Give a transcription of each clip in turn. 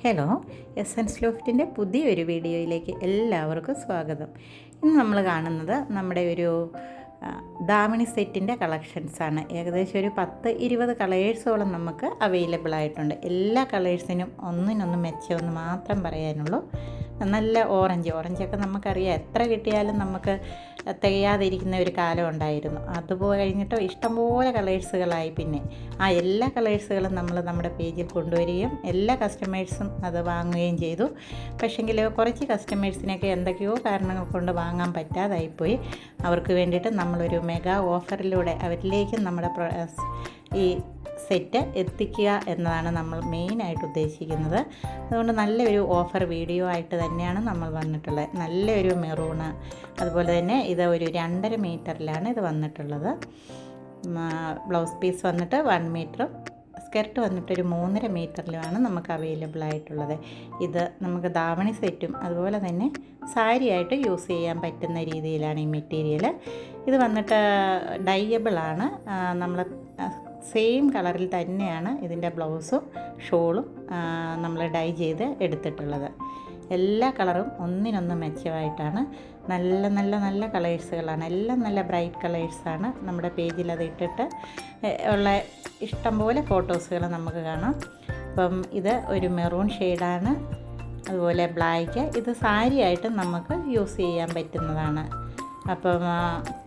Hello, essence ലോഫ്റ്റിൻ്റെ പുതിയൊരു വീഡിയോയിലേക്ക് എല്ലാവർക്കും സ്വാഗതം. ഇന്ന് നമ്മൾ കാണുന്നത് നമ്മുടെ ഒരു ദാമിണി സെറ്റിൻ്റെ കളക്ഷൻസാണ്. ഏകദേശം ഒരു 10-20 കളേഴ്സോളം നമുക്ക് അവൈലബിൾ ആയിട്ടുണ്ട്. എല്ലാ കളേഴ്സിനും ഒന്നിനൊന്ന് മെച്ചമെന്ന് മാത്രം പറയാനുള്ളൂ. നല്ല ഓറഞ്ചൊക്കെ നമുക്കറിയാം, എത്ര കിട്ടിയാലും നമുക്ക് തികയാതിരിക്കുന്ന ഒരു കാലം ഉണ്ടായിരുന്നു. അതുപോലെ കഴിഞ്ഞിട്ട് ഇഷ്ടംപോലെ കളേഴ്സുകളായി. പിന്നെ എല്ലാ കളേഴ്സുകളും നമ്മൾ നമ്മുടെ പേജിൽ കൊണ്ടുവരികയും എല്ലാ കസ്റ്റമേഴ്സും അത് വാങ്ങുകയും ചെയ്തു. പക്ഷേങ്കിൽ കുറച്ച് കസ്റ്റമേഴ്സിനൊക്കെ എന്തൊക്കെയോ കാരണങ്ങൾ കൊണ്ട് വാങ്ങാൻ പറ്റാതായിപ്പോയി. അവർക്ക് വേണ്ടിയിട്ട് നമ്മളൊരു മെഗാ ഓഫറിലൂടെ അവരിലേക്കും നമ്മുടെ ഈ സെറ്റ് എത്തിക്കുക എന്നതാണ് നമ്മൾ മെയിനായിട്ട് ഉദ്ദേശിക്കുന്നത്. അതുകൊണ്ട് നല്ലൊരു ഓഫർ വീഡിയോ ആയിട്ട് തന്നെയാണ് നമ്മൾ വന്നിട്ടുള്ളത്. നല്ലൊരു മെറൂണ്, അതുപോലെ തന്നെ ഇത് ഒരു 2.5 മീറ്ററിലാണ് ഇത് വന്നിട്ടുള്ളത്. ബ്ലൗസ് പീസ് വന്നിട്ട് 1 മീറ്ററും സ്കർട്ട് വന്നിട്ട് ഒരു 3.5 മീറ്ററിലുമാണ് നമുക്ക് അവൈലബിൾ ആയിട്ടുള്ളത്. ഇത് നമുക്ക് ദാവണി സെറ്റും അതുപോലെ തന്നെ സാരിയായിട്ട് യൂസ് ചെയ്യാൻ പറ്റുന്ന രീതിയിലാണ് ഈ മെറ്റീരിയൽ. ഇത് വന്നിട്ട് ഡൈയബിളാണ്. നമ്മൾ സെയിം കളറിൽ തന്നെയാണ് ഇതിൻ്റെ ബ്ലൗസും ഷോളും നമ്മൾ ഡൈ ചെയ്ത് എടുത്തിട്ടുള്ളത്. എല്ലാ കളറും ഒന്നിനൊന്ന് മെച്ചമായിട്ടാണ്. നല്ല കളേഴ്സുകളാണ്. എല്ലാം നല്ല ബ്രൈറ്റ് കളേഴ്സാണ്. നമ്മുടെ പേജിൽ അത് ഇട്ടിട്ട് ഉള്ള ഇഷ്ടംപോലെ ഫോട്ടോസുകൾ നമുക്ക് കാണാം. അപ്പം ഇത് ഒരു മെറൂൺ ഷെയ്ഡാണ്. അതുപോലെ ബ്ലാക്ക്. ഇത് സാരിയായിട്ട് നമുക്ക് യൂസ് ചെയ്യാൻ പറ്റുന്നതാണ്. അപ്പം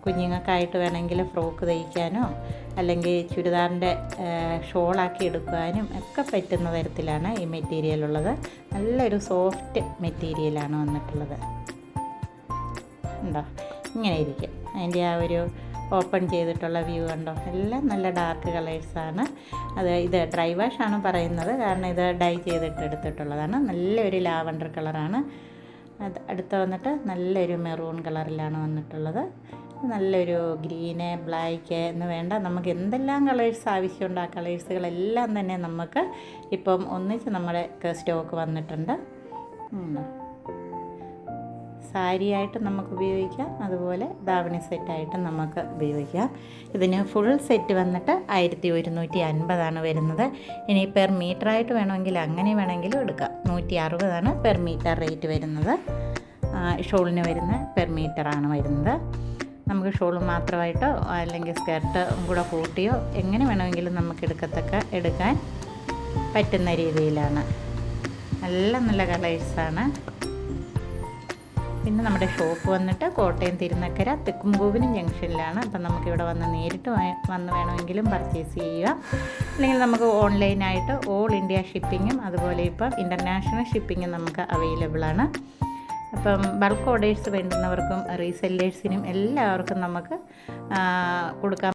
കുഞ്ഞുങ്ങൾക്കായിട്ട് വേണമെങ്കിൽ ഫ്രോക്ക് തയ്ക്കാനോ അല്ലെങ്കിൽ ചുരിദാറിൻ്റെ ഷോളാക്കി എടുക്കാനും ഒക്കെ പറ്റുന്ന തരത്തിലാണ് ഈ മെറ്റീരിയൽ ഉള്ളത്. നല്ലൊരു സോഫ്റ്റ് മെറ്റീരിയലാണ് വന്നിട്ടുള്ളത്. ഉണ്ടോ, ഇങ്ങനെ ഇരിക്കും. അതിൻ്റെ ആ ഒരു ഓപ്പൺ ചെയ്തിട്ടുള്ള വ്യൂ കണ്ടോ. എല്ലാം നല്ല ഡാർക്ക് കളേഴ്സാണ്. ഇത് ഡ്രൈ വാഷാണ് പറയുന്നത്, കാരണം ഇത് ഡൈ ചെയ്തിട്ട് എടുത്തിട്ടുള്ളതാണ്. നല്ലൊരു ലാവണ്ടർ കളറാണ്. അടുത്ത വന്നിട്ട് നല്ലൊരു മെറൂൺ കളറിലാണ് വന്നിട്ടുള്ളത്. നല്ലൊരു ഗ്രീന്, ബ്ലാക്ക് എന്ന് വേണ്ട, നമുക്ക് എന്തെല്ലാം കളേഴ്സ് ആവശ്യമുണ്ട് ആ കളേഴ്സുകളെല്ലാം തന്നെ നമുക്ക് ഇപ്പം ഒന്നിച്ച് നമ്മുടെ സ്റ്റോക്ക് വന്നിട്ടുണ്ട്. സാരിയായിട്ട് നമുക്ക് ഉപയോഗിക്കാം, അതുപോലെ ദാവണി സെറ്റായിട്ട് നമുക്ക് ഉപയോഗിക്കാം. ഇതിന് ഫുൾ സെറ്റ് വന്നിട്ട് 1150 വരുന്നത്. ഇനി പെർ മീറ്ററായിട്ട് വേണമെങ്കിൽ അങ്ങനെ വേണമെങ്കിലും എടുക്കാം. 160 പെർ മീറ്റർ റേറ്റ് വരുന്നത്. ഷോളിന് വരുന്ന പെർ മീറ്ററാണ് വരുന്നത്. നമുക്ക് ഷോൾ മാത്രമായിട്ടോ അല്ലെങ്കിൽ സ്കർട്ട് കൂടെ കൂട്ടിയോ എങ്ങനെ വേണമെങ്കിലും നമുക്ക് എടുക്കാൻ പറ്റുന്ന രീതിയിലാണ്. നല്ല കളേഴ്സാണ്. പിന്നെ നമ്മുടെ ഷോപ്പ് വന്നിട്ട് കോട്ടയം തിരുനക്കര തെക്കുംകോവിലും ജംഗ്ഷനിലാണ്. അപ്പം നമുക്കിവിടെ വന്ന് നേരിട്ട് വന്ന് വേണമെങ്കിലും പർച്ചേസ് ചെയ്യുക. അല്ലെങ്കിൽ നമുക്ക് ഓൺലൈനായിട്ട് ഓൾ ഇന്ത്യ ഷിപ്പിങ്ങും അതുപോലെ ഇപ്പം ഇൻ്റർനാഷണൽ ഷിപ്പിങ്ങും നമുക്ക് അവൈലബിളാണ്. അപ്പം ബൾക്ക് ഓർഡേഴ്സ് വേണ്ടുന്നവർക്കും റീസെല്ലേഴ്സിനും എല്ലാവർക്കും നമുക്ക് കൊടുക്കാൻ